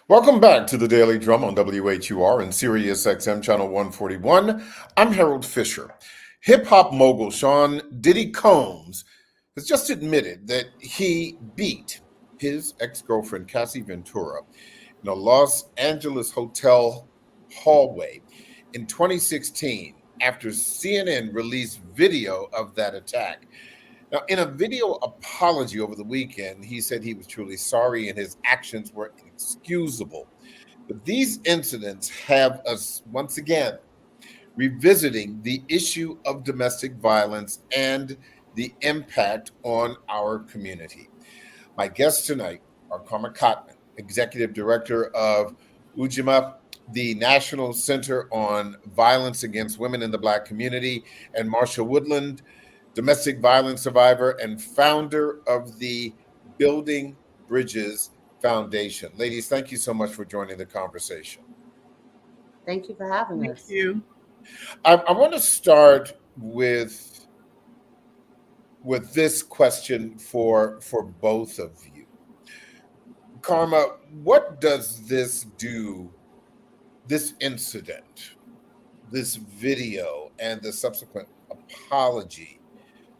Welcome back to the Daily Drum on WHUR and Sirius XM Channel 141. I'm Harold Fisher. Hip hop mogul Sean Diddy Combs has just admitted that he beat his ex girlfriend Cassie Ventura in a Los Angeles hotel hallway in 2016 after CNN released video of that attack. Now, in a video apology over the weekend, he said he was truly sorry and his actions were inexcusable. But these incidents have us once again revisiting the issue of domestic violence and the impact on our community. My guests tonight are Karma Cotman, Executive Director of UJIMA, the National Center on Violence Against Women in the Black Community, and Marsha Woodland, domestic violence survivor and founder of the Building Bridges Foundation. Ladies, thank you so much for joining the conversation. Thank you for having Thank us. you. I want to start with this question for both of you. Karma, what does this do, this incident, this video, and the subsequent apology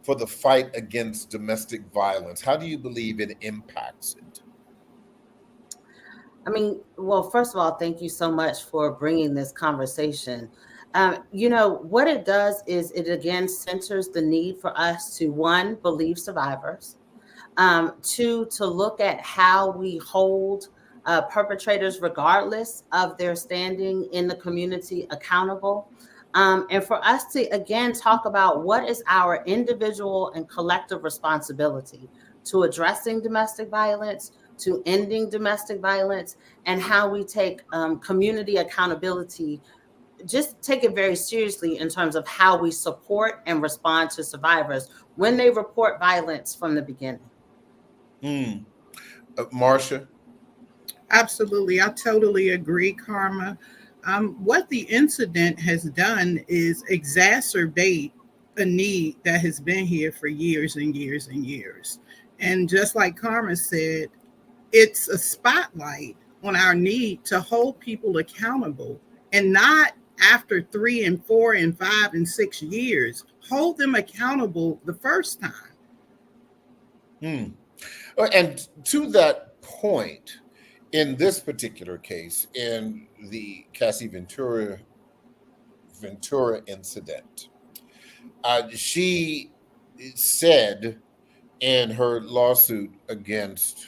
for the fight against domestic violence? How do you believe it impacts it? Well, first of all, thank you so much for bringing this conversation. What it does is it again centers the need for us to, one, believe survivors, two, to look at how we hold perpetrators, regardless of their standing in the community, accountable. And for us to, again, talk about what is our individual and collective responsibility to addressing domestic violence, to ending domestic violence, and how we take community accountability, just take it very seriously in terms of how we support and respond to survivors when they report violence from the beginning. Marsha? Absolutely. I totally agree, Karma. What the incident has done is exacerbate a need that has been here for years and years and years. And just like Karma said, it's a spotlight on our need to hold people accountable, and not after 3 and 4 and 5 and 6 years. Hold them accountable the first time. And to that point, in this particular case, in the Cassie Ventura incident, she said in her lawsuit against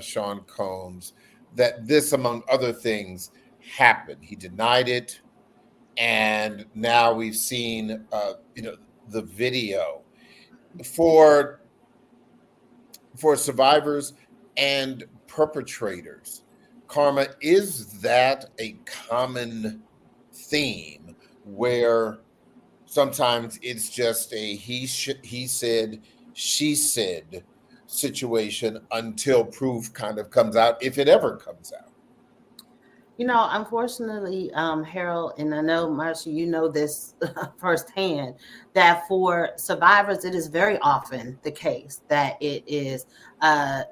Sean Combs that this, among other things, happened. He denied it, and now we've seen, the video for survivors and perpetrators. Karma, is that a common theme where sometimes it's just a he said, she said situation until proof kind of comes out, if it ever comes out? Unfortunately, Harold, and I know, Marsha, you know this firsthand, that for survivors, it is very often the case that it is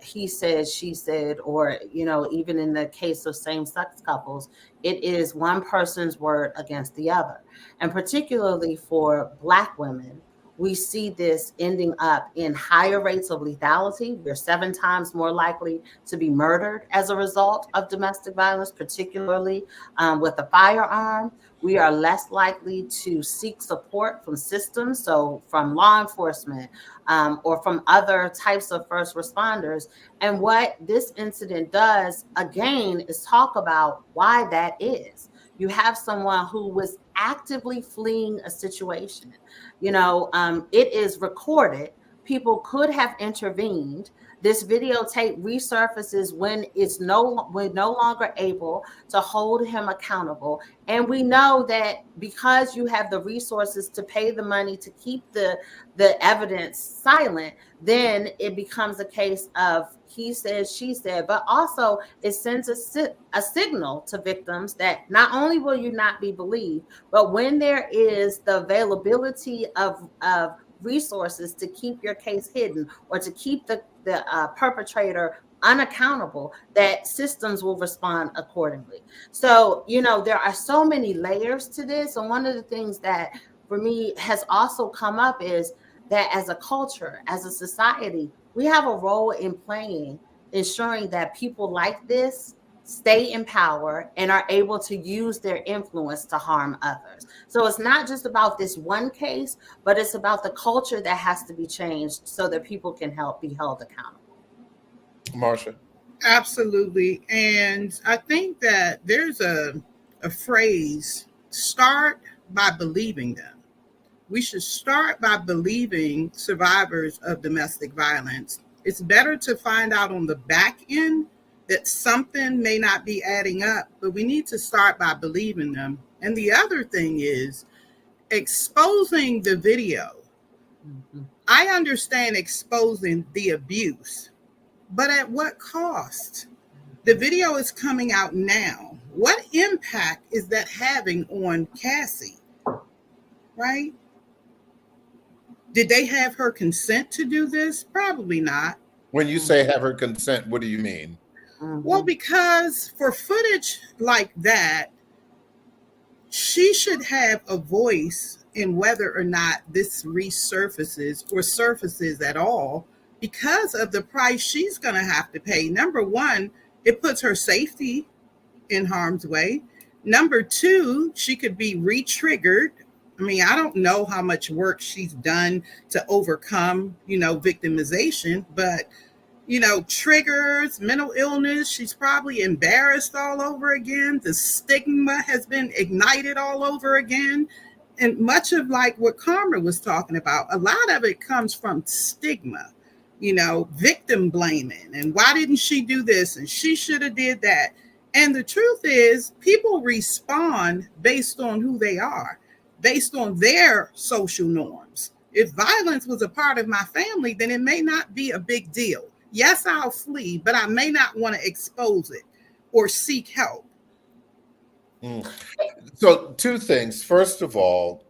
he said, she said, or, even in the case of same-sex couples, it is one person's word against the other. And particularly for Black women, we see this ending up in higher rates of lethality. We're 7 times more likely to be murdered as a result of domestic violence, particularly with a firearm. We are less likely to seek support from systems, so from law enforcement or from other types of first responders. And what this incident does, again, is talk about why that is. You have someone who was actively fleeing a situation. It is recorded. People could have intervened. This videotape resurfaces when we're no longer able to hold him accountable. And we know that because you have the resources to pay the money to keep the evidence silent, then it becomes a case of he said, she said, but also it sends a signal to victims that not only will you not be believed, but when there is the availability of resources to keep your case hidden or to keep the the perpetrator unaccountable, that systems will respond accordingly. So, there are so many layers to this. And one of the things that for me has also come up is that as a culture, as a society, we have a role in playing, ensuring that people like this stay in power and are able to use their influence to harm others. So it's not just about this one case, but it's about the culture that has to be changed so that people can be held accountable. Marsha. Absolutely. And I think that there's a phrase, start by believing them. We should start by believing survivors of domestic violence. It's better to find out on the back end that something may not be adding up, but we need to start by believing them. And the other thing is exposing the video. Mm-hmm. I understand exposing the abuse, but at what cost? The video is coming out now. What impact is that having on Cassie? Right? Did they have her consent to do this? Probably not. When you say have her consent, what do you mean? Mm-hmm. Well, because for footage like that, she should have a voice in whether or not this resurfaces or surfaces at all, because of the price she's going to have to pay. Number one, it puts her safety in harm's way. Number two, she could be re-triggered. I mean, I don't know how much work she's done to overcome, victimization, but, triggers, mental illness, she's probably embarrassed all over again. The stigma has been ignited all over again. And much of like what Karma was talking about, a lot of it comes from stigma, victim blaming. And why didn't she do this? And she should have did that. And the truth is, people respond based on who they are, based on their social norms. If violence was a part of my family, then it may not be a big deal. Yes, I'll flee, but I may not want to expose it or seek help. So two things. First of all,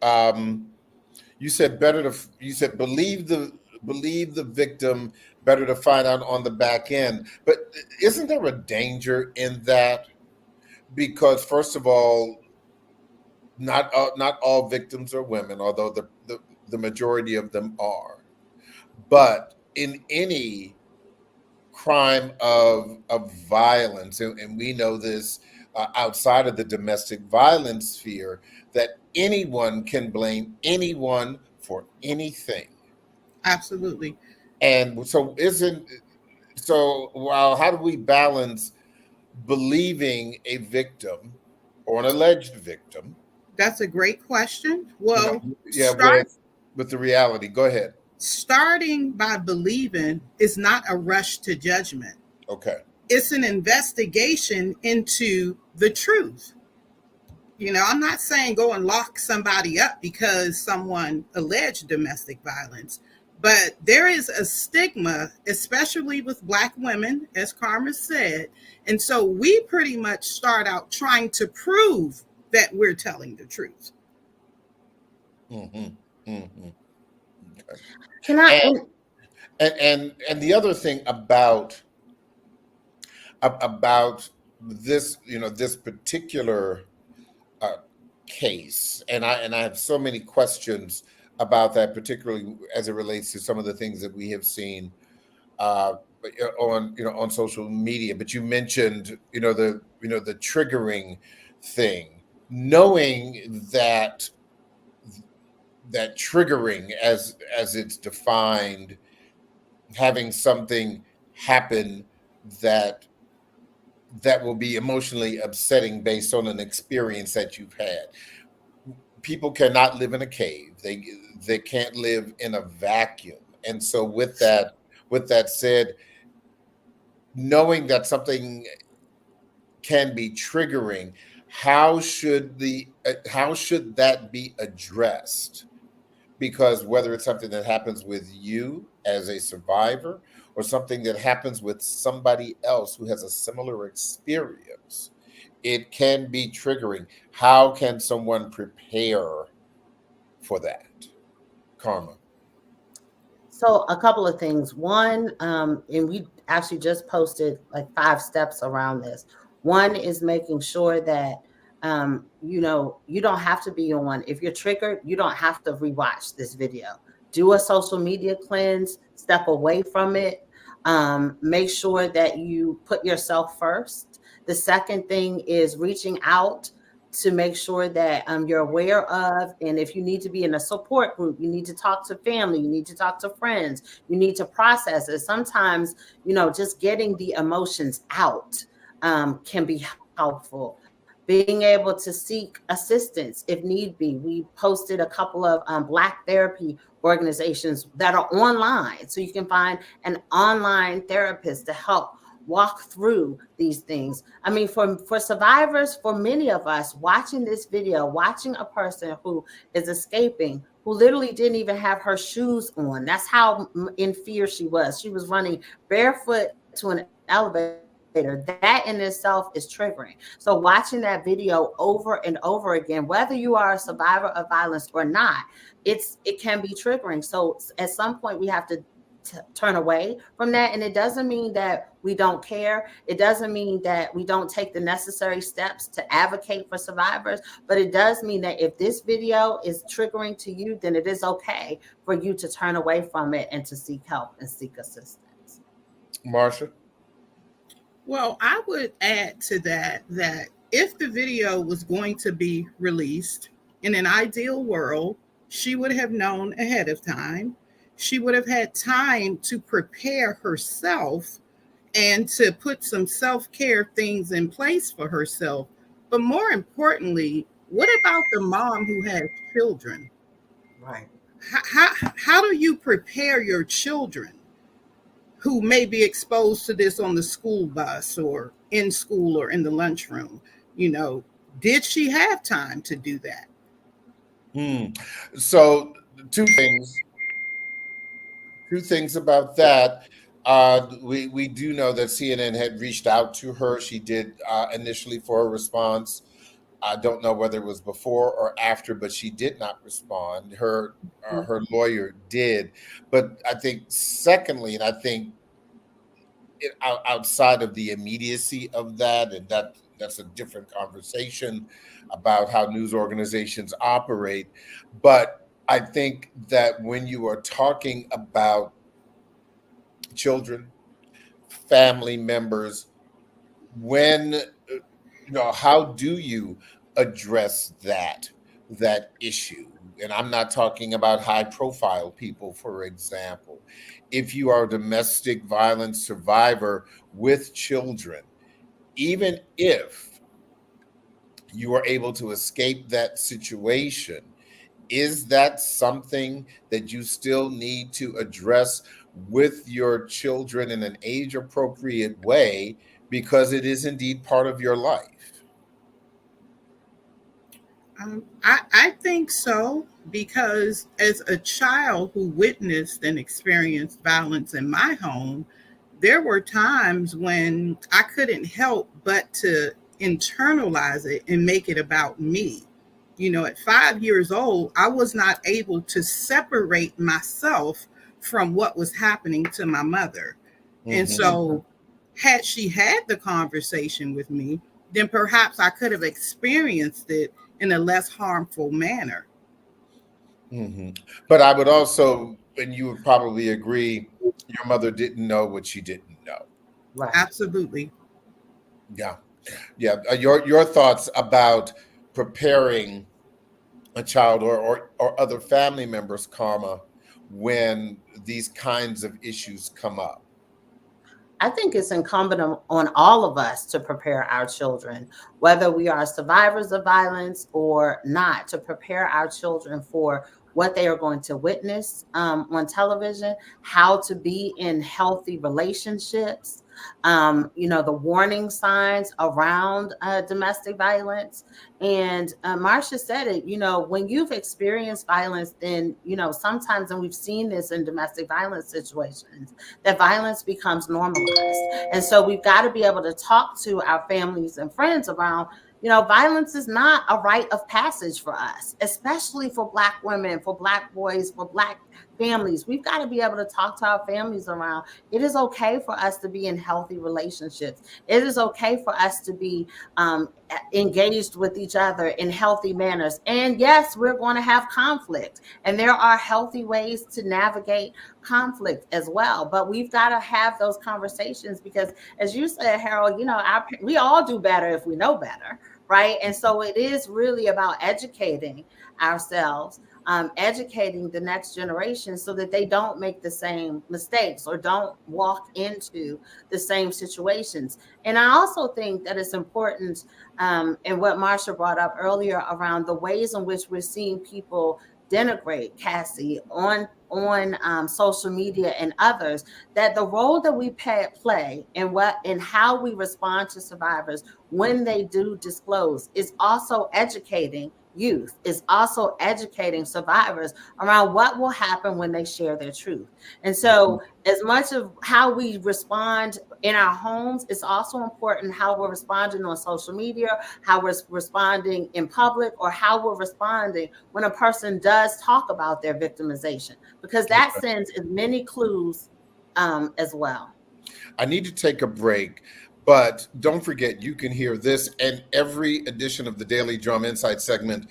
you said believe the victim, better to find out on the back end. But isn't there a danger in that? Because first of all, not all victims are women, although the majority of them are. But in any crime of violence, and we know this outside of the domestic violence sphere, that anyone can blame anyone for anything. Absolutely. And so how do we balance believing a victim or an alleged victim? That's a great question. Well, with the reality. Go ahead. Starting by believing is not a rush to judgment. Okay. It's an investigation into the truth. I'm not saying go and lock somebody up because someone alleged domestic violence, but there is a stigma, especially with Black women, as Karma said. And so we pretty much start out trying to prove that we're telling the truth. Mm-hmm. Mm-hmm. Okay. Can I? And the other thing about this, this particular case, and I have so many questions about that, particularly as it relates to some of the things that we have seen on social media. But you mentioned the triggering thing, knowing that triggering as it's defined, having something happen that will be emotionally upsetting based on an experience that you've had. People cannot live in a cave. They can't live in a vacuum. And so with that said, knowing that something can be triggering, how should that be addressed? Because whether it's something that happens with you as a survivor or something that happens with somebody else who has a similar experience, it can be triggering. How can someone prepare for that? Karma. So a couple of things. One, and we actually just posted like 5 steps around this. One is making sure that you don't have to be on. If you're triggered, you don't have to rewatch this video. Do a social media cleanse, step away from it. Make sure that you put yourself first. The second thing is reaching out to make sure that you're aware of, and if you need to be in a support group, you need to talk to family, you need to talk to friends, you need to process it. Sometimes, just getting the emotions out can be helpful. Being able to seek assistance if need be. We posted a couple of Black therapy organizations that are online, so you can find an online therapist to help walk through these things. I mean, for survivors, for many of us, watching this video, watching a person who is escaping, who literally didn't even have her shoes on. That's how in fear she was. She was running barefoot to an elevator. That in itself is triggering. So watching that video over and over again, whether you are a survivor of violence or not, it can be triggering. So at some point we have to turn away from that. And it doesn't mean that we don't care. It doesn't mean that we don't take the necessary steps to advocate for survivors. But it does mean that if this video is triggering to you, then it is okay for you to turn away from it and to seek help and seek assistance. Marsha? Well, I would add to that if the video was going to be released, in an ideal world, she would have known ahead of time. She would have had time to prepare herself and to put some self-care things in place for herself. But more importantly, what about the mom who has children? Right. How do you prepare your children who may be exposed to this on the school bus or in school or in the lunchroom? Did she have time to do that? So two things about that. We do know that CNN had reached out to her. She did initially for a response. I don't know whether it was before or after, but she did not respond. Her lawyer did. But I think secondly, and I think outside of the immediacy of that, and that's a different conversation about how news organizations operate. But I think that when you are talking about children, family members, how do you address that issue? And I'm not talking about high profile people, for example. If you are a domestic violence survivor with children, even if you are able to escape that situation, is that something that you still need to address with your children in an age appropriate way, because it is indeed part of your life? I think so, because as a child who witnessed and experienced violence in my home, there were times when I couldn't help but to internalize it and make it about me. At 5 years old, I was not able to separate myself from what was happening to my mother. Mm-hmm. And so had she had the conversation with me, then perhaps I could have experienced it in a less harmful manner. Mm-hmm. But I would also, and you would probably agree, your mother didn't know what she didn't know. Right. Absolutely. Yeah. Your thoughts about preparing a child or other family members, Karma, when these kinds of issues come up? I think it's incumbent on all of us to prepare our children, whether we are survivors of violence or not, to prepare our children for what they are going to witness on television, how to be in healthy relationships, the warning signs around domestic violence. And Marsha said it, when you've experienced violence, then, sometimes, and we've seen this in domestic violence situations, that violence becomes normalized. And so we've got to be able to talk to our families and friends around, violence is not a rite of passage for us, especially for Black women, for Black boys, for Black families. We've got to be able to talk to our families around. It is okay for us to be in healthy relationships. It is okay for us to be engaged with each other in healthy manners. And yes, we're going to have conflict, and there are healthy ways to navigate conflict as well. But we've got to have those conversations because, as you said, Harold, we all do better if we know better, right? And so it is really about educating ourselves, educating the next generation so that they don't make the same mistakes or don't walk into the same situations. And I also think that it's important, and what Marsha brought up earlier around the ways in which we're seeing people denigrate Cassie on social media and others, that the role that we play and how we respond to survivors when they do disclose is also educating youth, is also educating survivors around what will happen when they share their truth. And so as much of how we respond in our homes, it's also important how we're responding on social media, how we're responding in public, or how we're responding when a person does talk about their victimization, because that sends as many clues as well. I need to take a break, but don't forget you can hear this and every edition of the Daily Drum Insight segment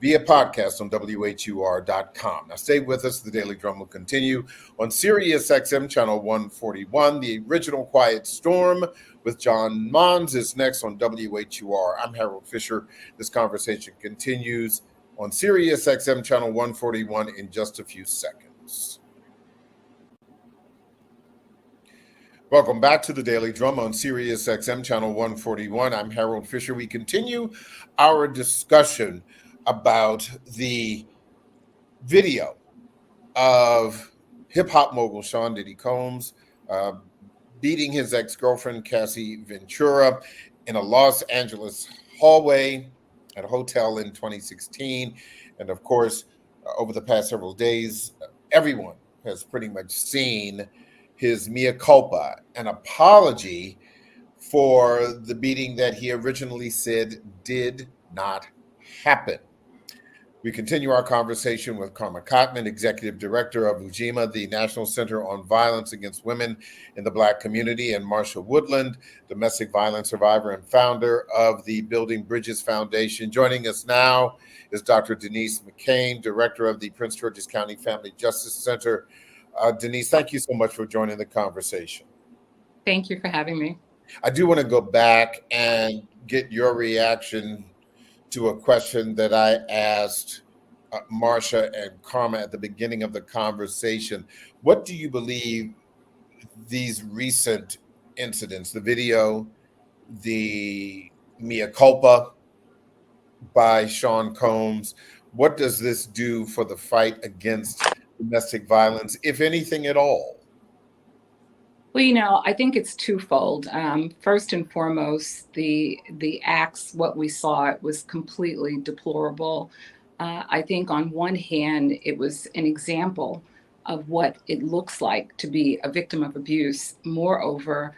via podcast on WHUR.com. Now stay with us. The Daily Drum will continue on Sirius XM channel 141. The original Quiet Storm with John Mons is next on WHUR. I'm Harold Fisher. This conversation continues on Sirius XM channel 141 in just a few seconds. Welcome back to the Daily Drum on Sirius XM channel 141. I'm Harold Fisher. We continue our discussion about the video of hip-hop mogul Sean Diddy Combs beating his ex-girlfriend Cassie Ventura in a Los Angeles hallway at a hotel in 2016. And of course, over the past several days, everyone has pretty much seen his mea culpa, an apology for the beating that he originally said did not happen. We continue our conversation with Karma Cotman, Executive Director of UJIMA, the National Center on Violence Against Women in the Black Community, and Marsha Woodland, domestic violence survivor and founder of the Building Bridges Foundation. Joining us now is Dr. Denise McCain, Director of the Prince George's County Family Justice Center. Denise, thank you so much for joining the conversation. Thank you for having me. I do want to go back and get your reaction to a question that I asked Marsha and Karma at the beginning of the conversation. What do you believe these recent incidents, the video, the mea culpa by Sean Combs, what does this do for the fight against domestic violence, if anything at all? Well, I think it's twofold. First and foremost, the acts, what we saw, it was completely deplorable. I think on one hand, it was an example of what it looks like to be a victim of abuse. Moreover,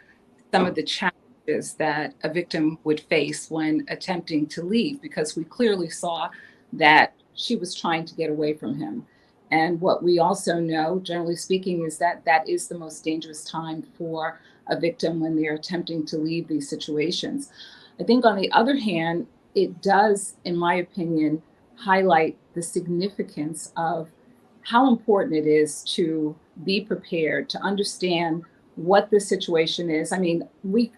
some of the challenges that a victim would face when attempting to leave, because we clearly saw that she was trying to get away from him. And what we also know, generally speaking, is that that is the most dangerous time for a victim when they're attempting to leave these situations. I think on the other hand, it does, in my opinion, highlight the significance of how important it is to be prepared, to understand what the situation is. I mean,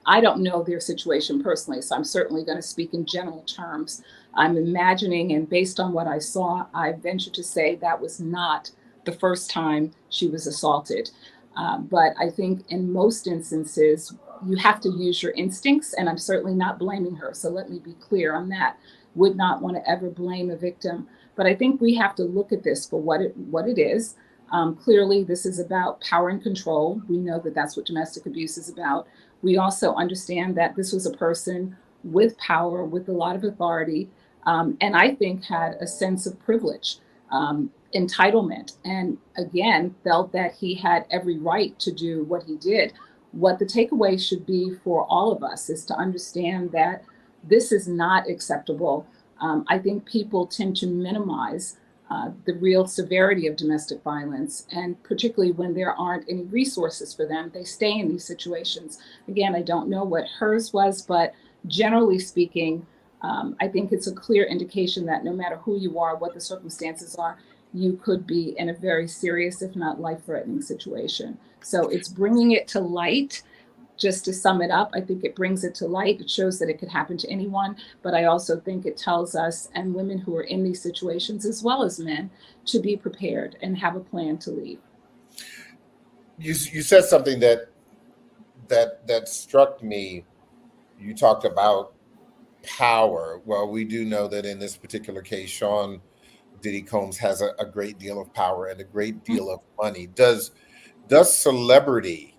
I don't know their situation personally, so I'm certainly going to speak in general terms. I'm imagining, and based on what I saw, I venture to say that was not the first time she was assaulted. But I think in most instances, you have to use your instincts, and I'm certainly not blaming her. So let me be clear on that. Would not want to ever blame a victim. But I think we have to look at this for what it is. Clearly, this is about power and control. We know that that's what domestic abuse is about. We also understand that this was a person with power, with a lot of authority, and I think had a sense of privilege, entitlement, and again, felt that he had every right to do what he did. What the takeaway should be for all of us is to understand that this is not acceptable. I think people tend to minimize the real severity of domestic violence, and particularly when there aren't any resources for them, they stay in these situations. Again, I don't know what hers was, but generally speaking, I think it's a clear indication that no matter who you are, what the circumstances are, you could be in a very serious, if not life-threatening situation. So it's bringing it to light. Just to sum it up, I think it brings it to light. It shows that it could happen to anyone, but I also think it tells us and women who are in these situations, as well as men, to be prepared and have a plan to leave. You said something that struck me. You talked about power. Well, we do know that in this particular case, Sean Diddy Combs has a great deal of power and a great deal of money. Does celebrity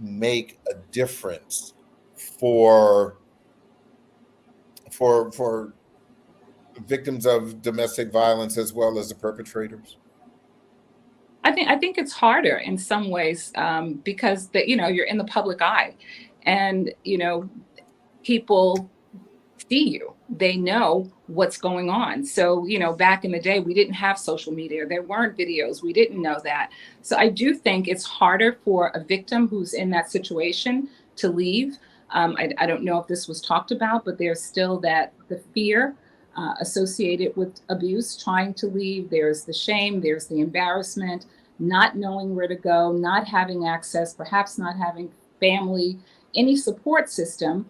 make a difference for victims of domestic violence as well as the perpetrators? I think it's harder in some ways because you're in the public eye, and people see you. They know what's going on. So, back in the day, we didn't have social media. There weren't videos. We didn't know that. So I do think it's harder for a victim who's in that situation to leave. I don't know if this was talked about, but there's still the fear associated with abuse, trying to leave. There's the shame, there's the embarrassment, not knowing where to go, not having access, perhaps not having family, any support system.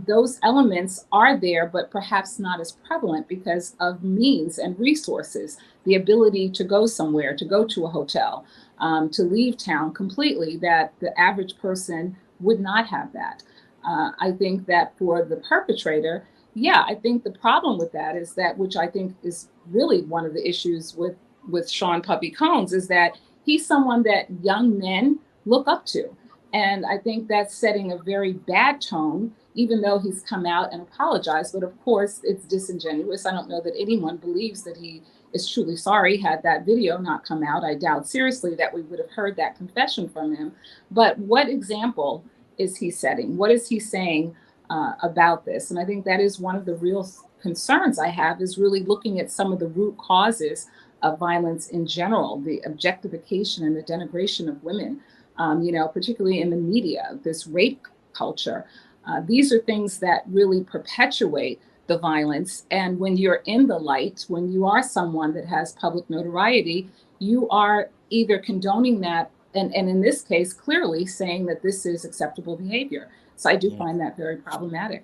Those elements are there, but perhaps not as prevalent because of means and resources, the ability to go somewhere, to go to a hotel, to leave town completely, that the average person would not have that. I think that for the perpetrator, I think the problem with that is that, which I think is really one of the issues with Sean Puppy Combs, is that he's someone that young men look up to. And I think that's setting a very bad tone, even though he's come out and apologized. But of course, it's disingenuous. I don't know that anyone believes that he is truly sorry. Had that video not come out, I doubt seriously that we would have heard that confession from him. But what example is he setting? What is he saying about this? And I think that is one of the real concerns I have, is really looking at some of the root causes of violence in general, the objectification and the denigration of women, particularly in the media, this rape culture. These are things that really perpetuate the violence. And when you're in the light, when you are someone that has public notoriety, you are either condoning that, and in this case, clearly saying that this is acceptable behavior. So I do find that very problematic.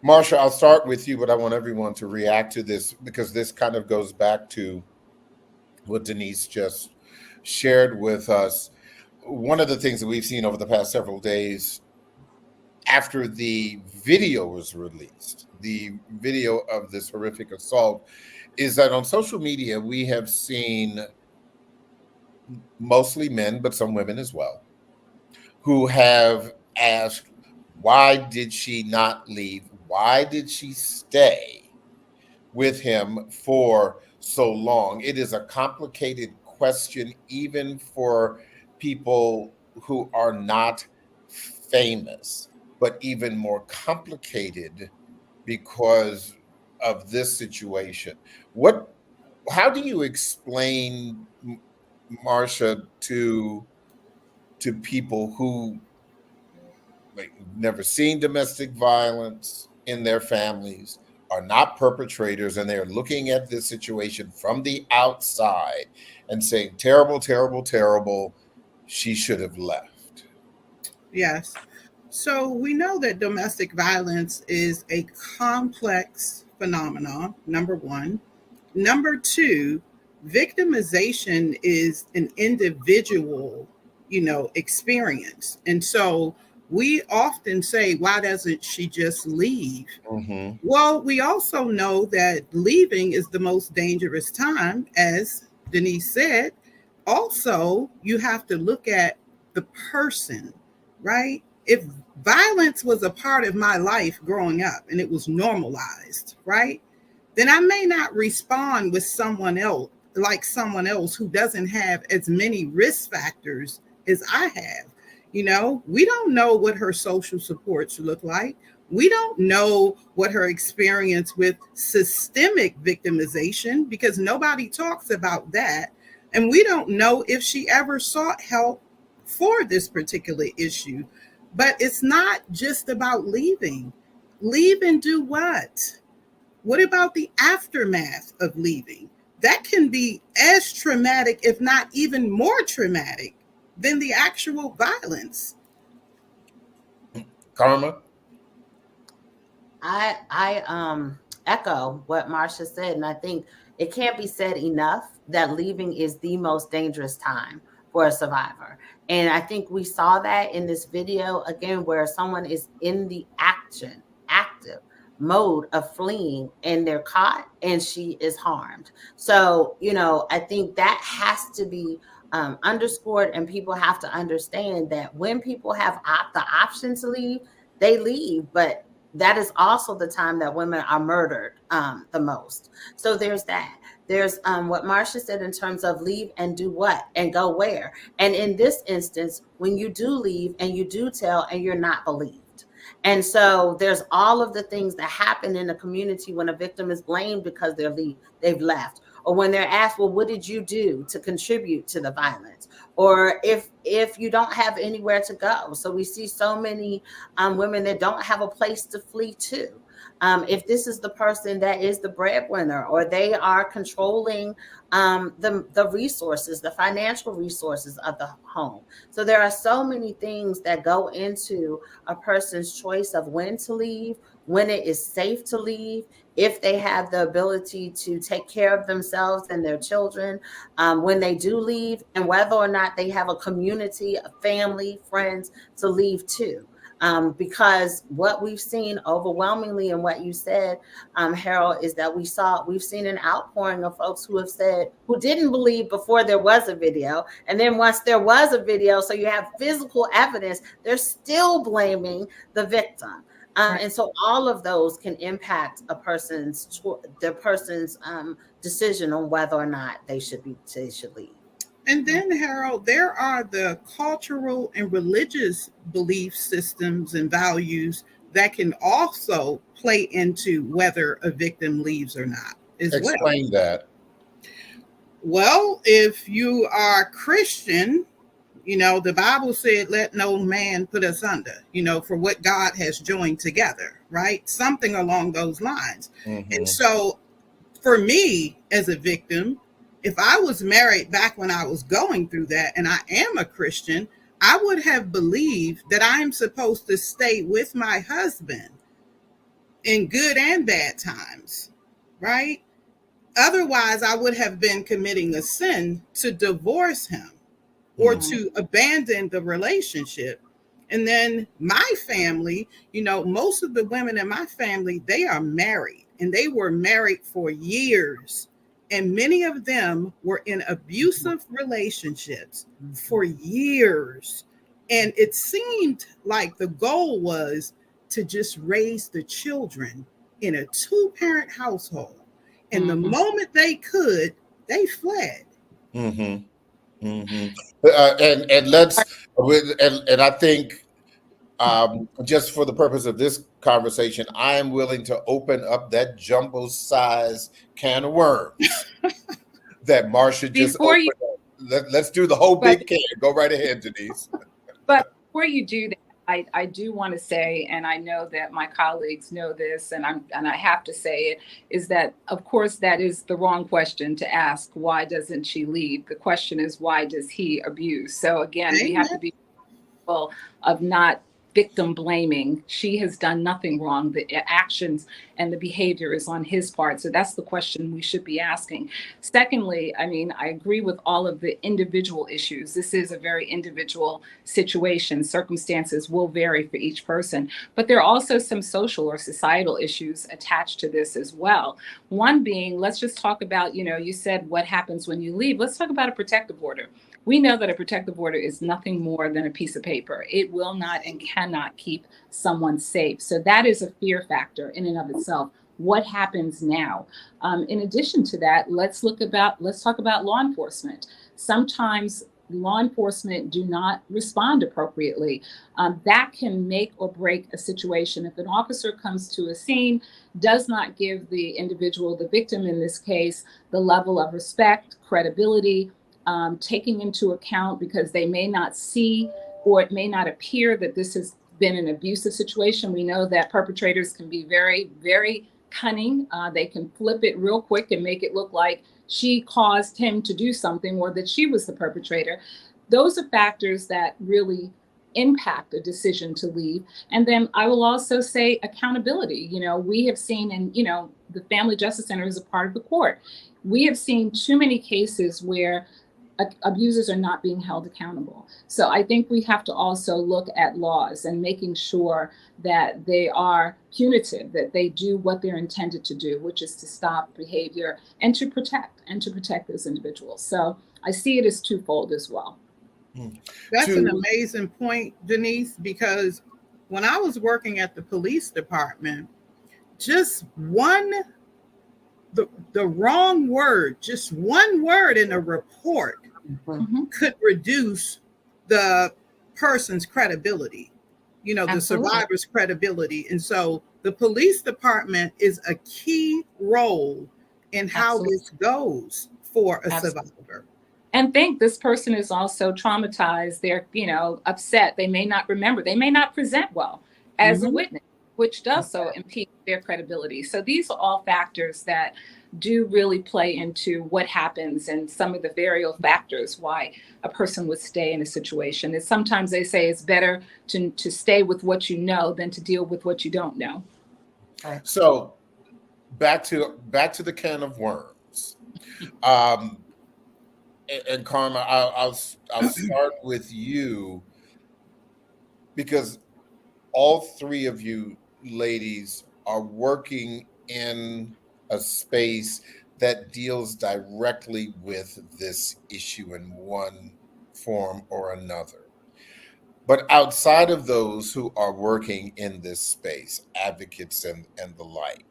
Marsha, I'll start with you, but I want everyone to react to this because this kind of goes back to what Denise just shared with us. One of the things that we've seen over the past several days after the video was released, the video of this horrific assault, is that on social media, we have seen mostly men, but some women as well, who have asked, why did she not leave? Why did she stay with him for so long? It is a complicated question, even for people who are not famous, but even more complicated because of this situation. How do you explain, Marsha, to people who never seen domestic violence in their families, are not perpetrators, and they're looking at this situation from the outside and saying, terrible, terrible, terrible, she should have left? Yes. So we know that domestic violence is a complex phenomenon, number one. Number two, victimization is an individual, experience. And so we often say, why doesn't she just leave? Mm-hmm. Well, we also know that leaving is the most dangerous time, as Denise said. Also, you have to look at the person, right? If violence was a part of my life growing up and it was normalized, right, then I may not respond with someone else who doesn't have as many risk factors as I have. We don't know what her social supports look like. We don't know what her experience with systemic victimization, because nobody talks about that. And we don't know if she ever sought help for this particular issue. But it's not just about leaving. Leave and do what? What about the aftermath of leaving? That can be as traumatic, if not even more traumatic, than the actual violence. Karma? I echo what Marsha said, and I think it can't be said enough that leaving is the most dangerous time for a survivor. And I think we saw that in this video again, where someone is in the active mode of fleeing, and they're caught and she is harmed. So, I think that has to be underscored, and people have to understand that when people have the option to leave, they leave. But that is also the time that women are murdered the most. So there's that. There's what Marsha said in terms of leave and do what and go where. And in this instance, when you do leave and you do tell and you're not believed. And so there's all of the things that happen in a community when a victim is blamed because they've left, or when they're asked, well, what did you do to contribute to the violence? Or if you don't have anywhere to go. So we see so many women that don't have a place to flee to. If this is the person that is the breadwinner, or they are controlling the resources, the financial resources of the home. So there are so many things that go into a person's choice of when to leave, when it is safe to leave, if they have the ability to take care of themselves and their children when they do leave, and whether or not they have a community, a family, friends to leave to. Because what we've seen overwhelmingly, and what you said, Harold, is that we've seen an outpouring of folks who have said, who didn't believe before there was a video. And then once there was a video, so you have physical evidence, they're still blaming the victim. Right. And so all of those can impact a person's decision on whether or not they should leave. And then, Harold, there are the cultural and religious belief systems and values that can also play into whether a victim leaves or not. Explain that. Well, if you are Christian, the Bible said, let no man put us under, for what God has joined together, right? Something along those lines. Mm-hmm. And so for me as a victim, if I was married back when I was going through that, and I am a Christian, I would have believed that I am supposed to stay with my husband in good and bad times, right? Otherwise, I would have been committing a sin to divorce him or to abandon the relationship. And then my family, most of the women in my family, they are married, and they were married for years. And many of them were in abusive relationships for years. And it seemed like the goal was to just raise the children in a 2-parent household. And the moment they could, they fled. Mm-hmm. Mm-hmm. And I think just for the purpose of this conversation, I am willing to open up that jumbo-sized can of worms that Marsha just opened up. Let's do the whole big can. Go right ahead, Denise. But before you do that, I do want to say, and I know that my colleagues know this, and I have to say it, is that, of course, that is the wrong question to ask. Why doesn't she leave? The question is, why does he abuse? So again, we have to be careful of not victim blaming. She has done nothing wrong. The actions and the behavior is on his part. So that's the question we should be asking. Secondly, I agree with all of the individual issues. This is a very individual situation. Circumstances will vary for each person, but there are also some social or societal issues attached to this as well. One being, let's just talk about, you said what happens when you leave. Let's talk about a protective order. We know that a protective order is nothing more than a piece of paper. It will not and cannot keep someone safe. So that is a fear factor in and of itself. What happens now? In addition to that, let's talk about law enforcement. Sometimes law enforcement do not respond appropriately, that can make or break a situation. If an officer comes to a scene, does not give the individual, the victim in this case, the level of respect, credibility, taking into account because they may not see or it may not appear that this has been an abusive situation. We know that perpetrators can be very, very cunning. They can flip it real quick and make it look like she caused him to do something or that she was the perpetrator. Those are factors that really impact a decision to leave. And then I will also say accountability. We have seen, and the Family Justice Center is a part of the court. We have seen too many cases where abusers are not being held accountable. So I think we have to also look at laws and making sure that they are punitive, that they do what they're intended to do, which is to stop behavior and to protect those individuals. So I see it as twofold as well. That's an amazing point, Denise, because when I was working at the police department, just the wrong word, just one word in a report could reduce the person's credibility, the survivor's credibility. And so the police department is a key role in how this goes for a survivor. And think this person is also traumatized. They're, upset. They may not remember. They may not present well as a witness, which does so impede their credibility. So these are all factors that do really play into what happens and some of the variable factors why a person would stay in a situation. And sometimes they say it's better to stay with what you know than to deal with what you don't know. So back to the can of worms. And Karma, I'll start with you because all three of you ladies are working in a space that deals directly with this issue in one form or another. But outside of those who are working in this space, advocates and the like,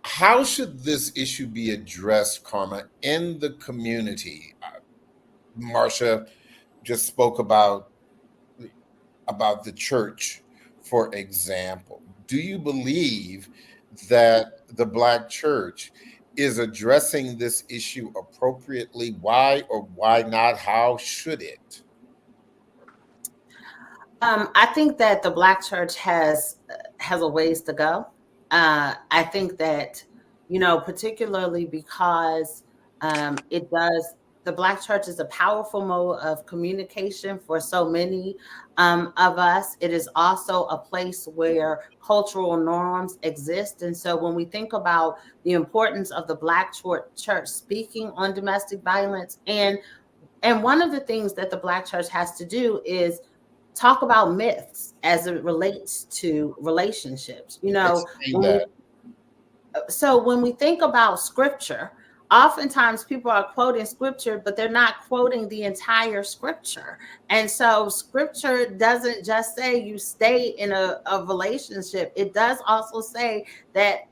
how should this issue be addressed, Karma, in the community? Marcia just spoke about the church, for example. Do you believe that the Black church is addressing this issue appropriately? Why or why not? How should it? I think that the Black church has a ways to go. I think that, particularly because the Black church is a powerful mode of communication for so many of us. It is also a place where cultural norms exist. And so when we think about the importance of the Black church speaking on domestic violence, and one of the things that the Black church has to do is talk about myths as it relates to relationships. So when we think about scripture, oftentimes people are quoting scripture, but they're not quoting the entire scripture. And so scripture doesn't just say you stay in a relationship. It does also say that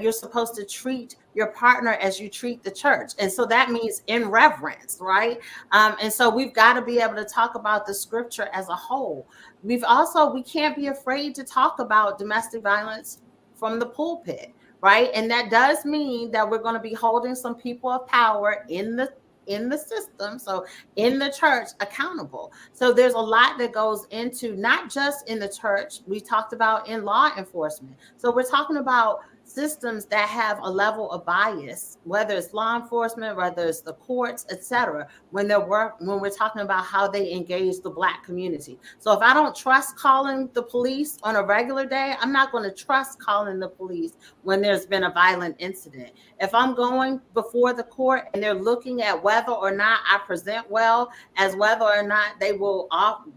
you're supposed to treat your partner as you treat the church. And so that means in reverence, right? And so we've got to be able to talk about the scripture as a whole. We can't be afraid to talk about domestic violence from the pulpit, right? And that does mean that we're going to be holding some people of power in the system, so in the church, accountable. So there's a lot that goes into not just in the church, we talked about in law enforcement. So we're talking about systems that have a level of bias, whether it's law enforcement, whether it's the courts, etc., when we're talking about how they engage the Black community. So if I don't trust calling the police on a regular day, I'm not going to trust calling the police when there's been a violent incident. If I'm going before the court and they're looking at whether or not I present well, as whether or not they will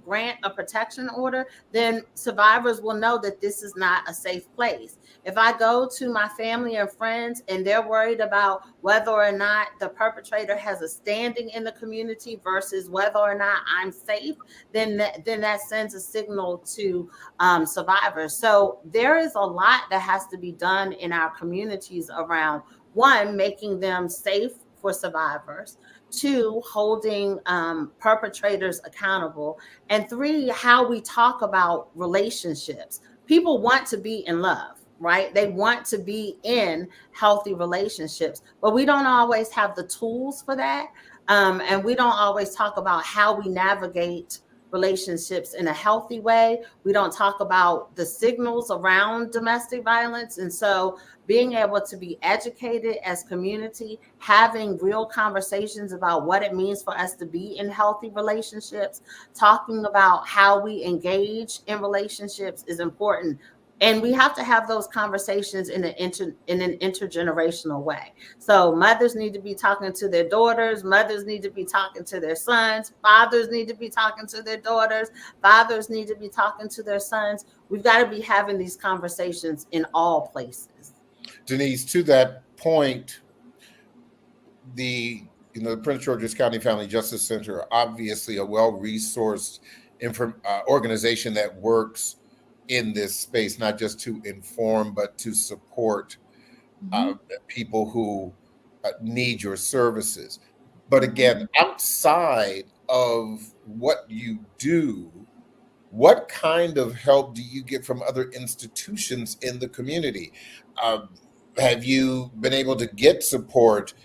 grant a protection order, then survivors will know that this is not a safe place. If I go to my family and friends and they're worried about whether or not the perpetrator has a standing in the community versus whether or not I'm safe, then that sends a signal to survivors. So there is a lot that has to be done in our communities around, one, making them safe for survivors, 2, holding perpetrators accountable, and 3, how we talk about relationships. People want to be in love, right? They want to be in healthy relationships, but we don't always have the tools for that. And we don't always talk about how we navigate relationships in a healthy way. We don't talk about the signals around domestic violence. And so being able to be educated as community, having real conversations about what it means for us to be in healthy relationships, talking about how we engage in relationships is important. And we have to have those conversations in an intergenerational way. So mothers need to be talking to their daughters, mothers need to be talking to their sons, fathers need to be talking to their daughters, fathers need to be talking to their sons. We've got to be having these conversations in all places. Denise, to that point, the Prince George's County Family Justice Center, obviously a well-resourced organization that works in this space, not just to inform, but to support people who need your services. But again, outside of what you do, what kind of help do you get from other institutions in the community? Have you been able to get support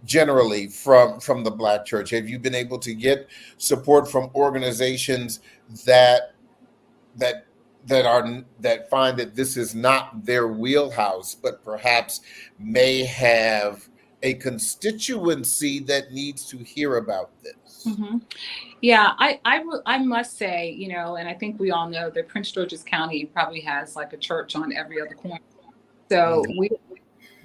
generally from the Black church? Have you been able to get support from organizations that find that this is not their wheelhouse, but perhaps may have a constituency that needs to hear about this? Yeah, I must say, and I think we all know that Prince George's County probably has like a church on every other corner. So we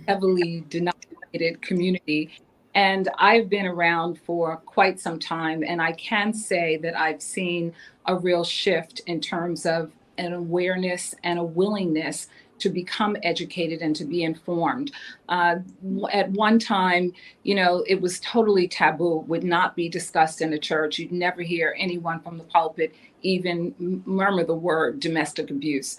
heavily denominated community. And I've been around for quite some time, and I can say that I've seen a real shift in terms of an awareness and a willingness to become educated and to be informed. At one time, it was totally taboo, would not be discussed in a church. You'd never hear anyone from the pulpit even murmur the word domestic abuse.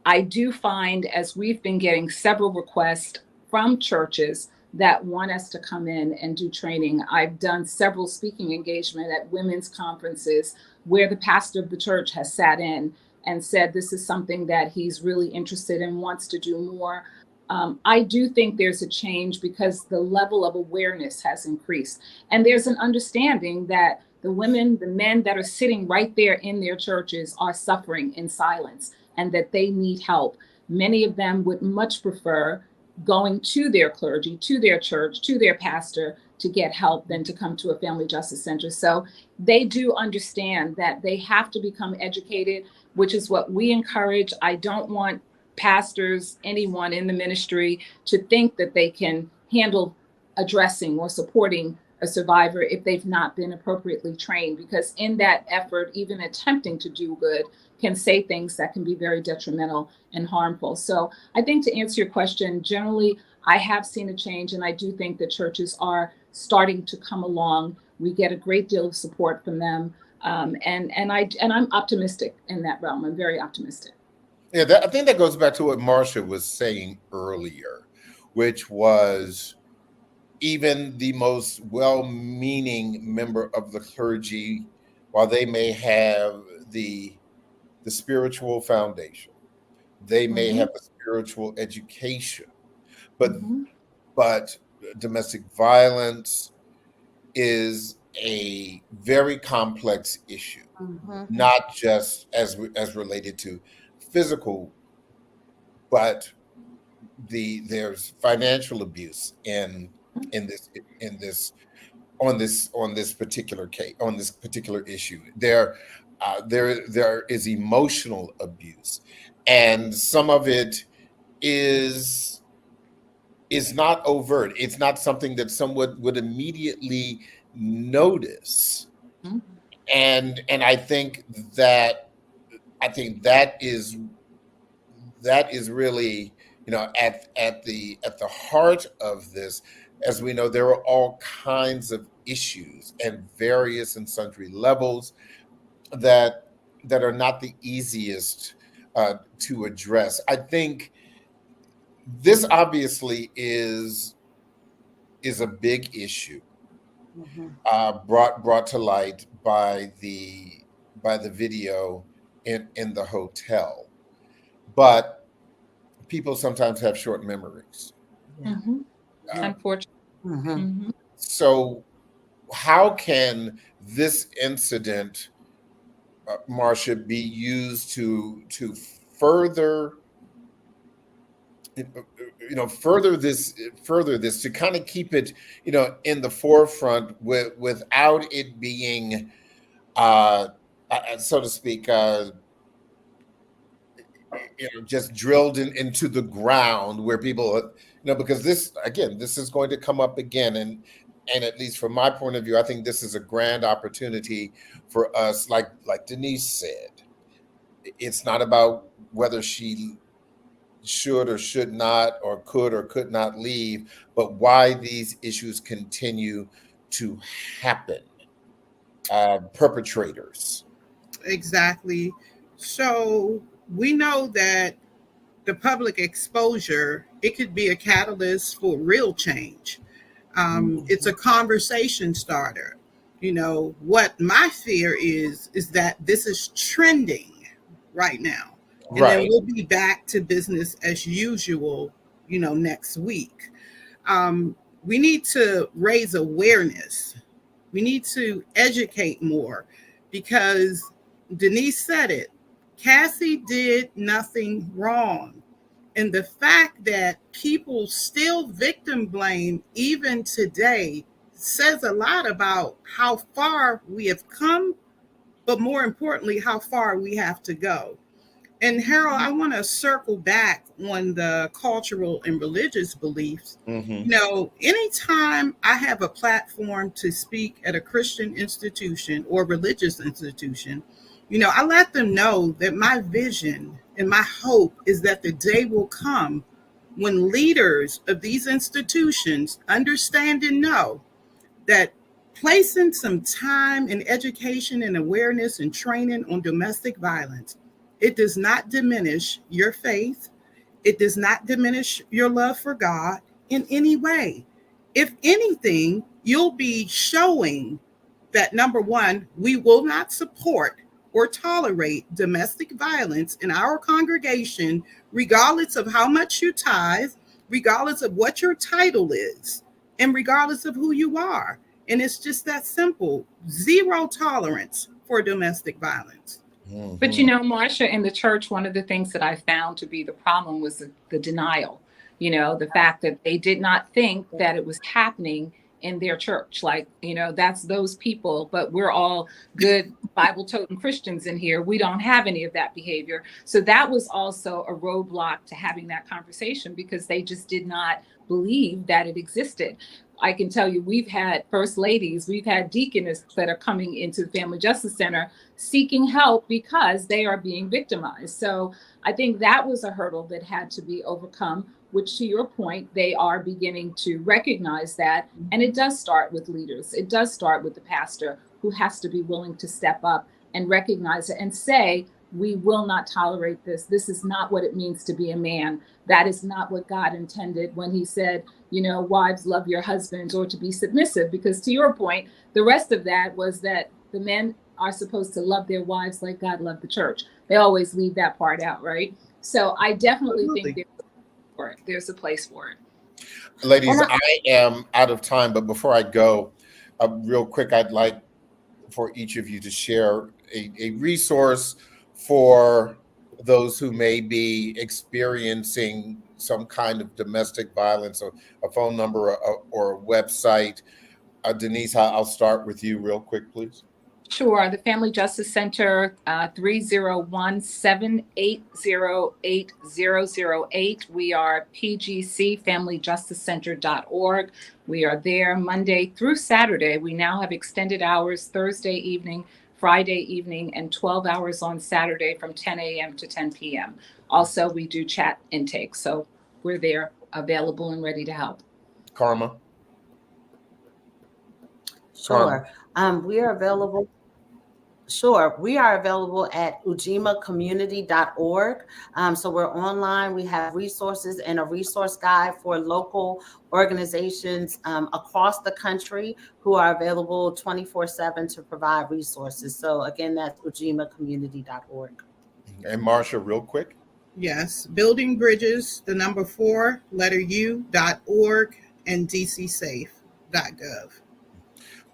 I do find, as we've been getting several requests from churches that want us to come in and do training. I've done several speaking engagement at women's conferences where the pastor of the church has sat in and said this is something that he's really interested in, wants to do more. I do think there's a change because the level of awareness has increased. And there's an understanding that the women, the men that are sitting right there in their churches are suffering in silence and that they need help. Many of them would much prefer going to their clergy, to their church, to their pastor to get help than to come to a family justice center. So they do understand that they have to become educated, which is what we encourage. I don't want pastors, anyone in the ministry to think that they can handle addressing or supporting a survivor if they've not been appropriately trained, because in that effort, even attempting to do good can say things that can be very detrimental and harmful. So I think to answer your question, generally, I have seen a change, and I do think that churches are starting to come along. We get a great deal of support from them, and I'm optimistic in that realm. I'm very optimistic. Yeah, I think that goes back to what Marcia was saying earlier, which was even the most well-meaning member of the clergy, while they may have the spiritual foundation, they may have the spiritual education, but domestic violence is a very complex issue, not just as related to physical, but there's financial abuse on this particular case, on this particular issue. There is emotional abuse, and some of it is not overt. It's not something that someone would immediately notice. And I think that is really, at the heart of this. As we know, there are all kinds of issues and various and sundry levels that are not the easiest to address. I think this obviously is a big issue, Mhm. brought to light by the video in the hotel. But people sometimes have short memories. Yeah. Hmm. Uh, Unfortunately. Mhm. Hmm. so how can this incident, Marcia, be used to further, further this, to kind of keep it, in the forefront, without it being, uh, so to speak, just drilled into the ground, where people, because this is going to come up again, and at least from my point of view, I think this is a grand opportunity for us, like Denise said. It's not about whether she should or should not, or could or could not leave, but why these issues continue to happen. Perpetrators. Exactly. So we know that the public exposure, it could be a catalyst for real change. It's a conversation starter. What my fear is that this is trending right now, and then Right. we'll be back to business as usual, next week. We need to raise awareness. We need to educate more, because Denise said it. Cassie did nothing wrong. And the fact that people still victim blame even today says a lot about how far we have come, but more importantly, how far we have to go. And Harold, I want to circle back on the cultural and religious beliefs. Hmm. Anytime I have a platform to speak at a Christian institution or religious institution, I let them know that my vision and my hope is that the day will come when leaders of these institutions understand and know that placing some time in education and awareness and training on domestic violence, it does not diminish your faith. It does not diminish your love for God in any way. If anything, you'll be showing that, number one, we will not support or tolerate domestic violence in our congregation, regardless of how much you tithe, regardless of what your title is, and regardless of who you are. And it's just that simple. Zero tolerance for domestic violence. But Hmm. Marcia, in the church, one of the things that I found to be the problem was the denial. The fact that they did not think that it was happening in their church. Like, that's those people, but we're all good Bible toting Christians in here. We don't have any of that behavior. So that was also a roadblock to having that conversation, because they just did not believe that it existed. I can tell you, we've had first ladies, we've had deaconess that are coming into the Family Justice Center seeking help because they are being victimized. So I think that was a hurdle that had to be overcome, which, to your point, they are beginning to recognize that. And it does start with leaders. It does start with the pastor, who has to be willing to step up and recognize it and say, we will not tolerate this. This is not what it means to be a man. That is not what God intended when he said, wives, love your husbands, or to be submissive. Because, to your point, the rest of that was that the men are supposed to love their wives like God loved the church. They always leave that part out, right? So I definitely think Absolutely. there's a place for it. Ladies, And I, I am out of time, but before I go, real quick, I'd like for each of you to share a resource for those who may be experiencing some kind of domestic violence, or a phone number, or a website. Denise, I'll start with you real quick, please. Sure. The Family Justice Center, 301-780-8008. We are pgcfamilyjusticecenter.org. We are there Monday through Saturday. We now have extended hours Thursday evening, Friday evening, and 12 hours on Saturday from 10 a.m. to 10 p.m. Also, we do chat intake. So we're there, available and ready to help. Karma. Karma. sure. We are available. Sure. We are available at ujimacommunity.org. So we're online. We have resources and a resource guide for local organizations across the country who are available 24/7 to provide resources. So again, that's ujimacommunity.org. And Marcia, real quick. Yes, Building Bridges, the number 4, letter U.org, and dcsafe.gov.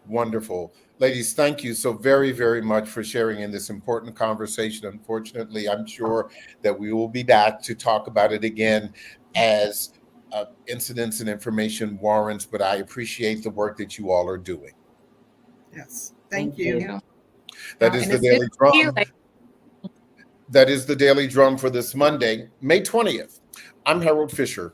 Wonderful. Ladies, thank you so very, very much for sharing in this important conversation. Unfortunately, I'm sure that we will be back to talk about it again as incidents and information warrants, but I appreciate the work that you all are doing. Yes, thank you. That is the Daily Drum. That is the Daily Drum for this Monday, May 20th. I'm Harold Fisher.